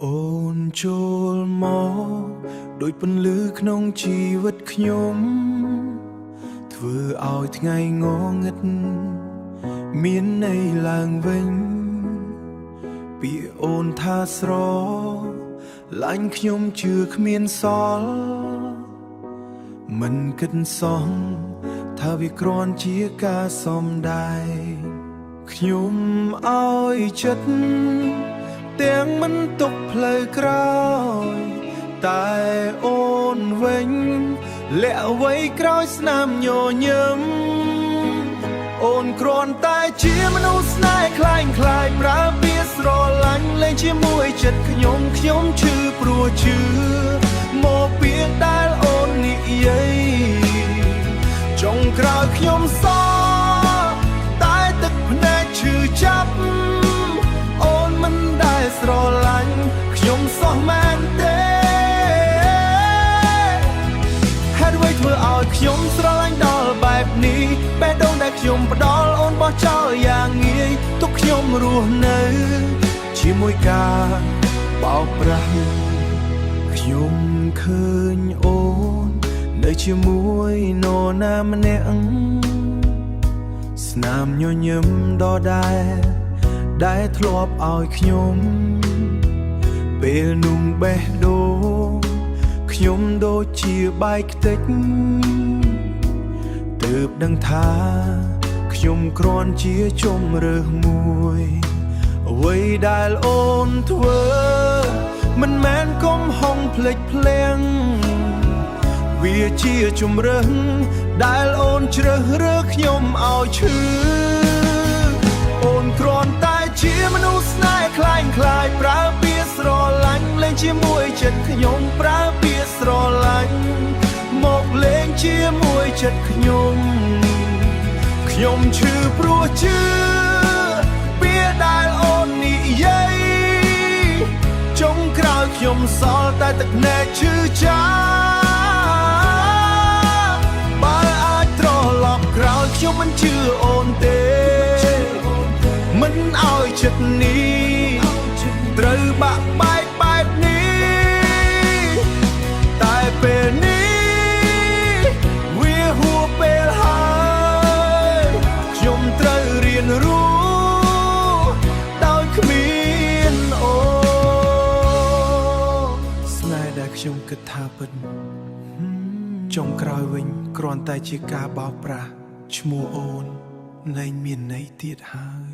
អូនចូលមកដូចពន្លឺក្នុងជីវិតខ្ញុំធ្វើឲ្យថ្ងៃងងឹតមានន័យឡើងវិញពីអូនថាស្រឡាញ់ខ្ញុំជឿគ្មានសល់មិនគិតសោះថាវាគ្រាន់ជាការសំដែងខ្ញុំឲ្យចិត្តទាំងមិនទុកផ្លូវក្រោយតែអូនវិញលាក់អ្វីក្រោយស្នាមញញឹមអូនគ្រាន់តែជាមនុស្សស្នេហ៍คล้ายប្រើពាក្យស្រឡាញ់លេងជាមួយចិត្តខ្ញុំឈឺព្រោះជឿមកពាក្យដែលអូននិយាយចុងក្រោយខ្ញុំសតែទឹកភ្នែកឈឺចាប់អូនមិនដែលស្រឡាញ់ខ្ញុំសោះមែនទេហេតុអ្វីធ្វើឲ្យខ្ញុំស្រឡាញ់ដល់បែបនេះបេះដូងដែលខ្ញុំផ្ដល់អូនបោះចោលយ៉ាងងាយទុកខ្ញុំរស់នៅជាមួយការបោកប្រាស់ខ្ញុំឃើញអូននៅជាមួយនរណាម្នាក់ស្នាមញញឹមដដែលធ្លាប់ឲ្យខ្ញុំពេលនោះបេះដូងខ្ញុំដូចជាបែកខ្ទេចទើបដឹងថាខ្ញុំគ្រាន់ជាជំរើសមួយអ្វីដែលអូនធ្វើមិនមែនកំហុងភ្លេចភ្លាំងវាជាជំរើសដែលអូនជ្រើសរើសខ្ញុំឲ្យឈឺអូនគ្រាន់តែជាមនុស្សស្នេហ៍คล้ายប្រើពាក្យស្រឡាញ់លេងជាមួយចិត្តខ្ញុំប្រើពាក្យស្រឡាញ់មកលេងជាមួយចិត្តខ្ញុំឈឺព្រោះជឿពាក្យដែលអូននិយាយចុងក្រោយខ្ញុំសល់តែទឹកភ្នែកឈឺចាប់បើអាចត្រឡប់ក្រោយខ្ញុំមិនជឿអូនទេមិនឲ្យចិត្តនេះត្រូវបាក់បែកបែបនេះតែពេលនេះវាហួសពេលហើយខ្ញុំត្រូវរៀនរស់ដោយគ្មានអូនស្នេហ៍ដែលខ្ញុំគិតថាពិតចុងក្រោយវិញគ្រាន់តែជាការបោកប្រាស់ឈ្មោះអូនលែងមានន័យទៀតហើយ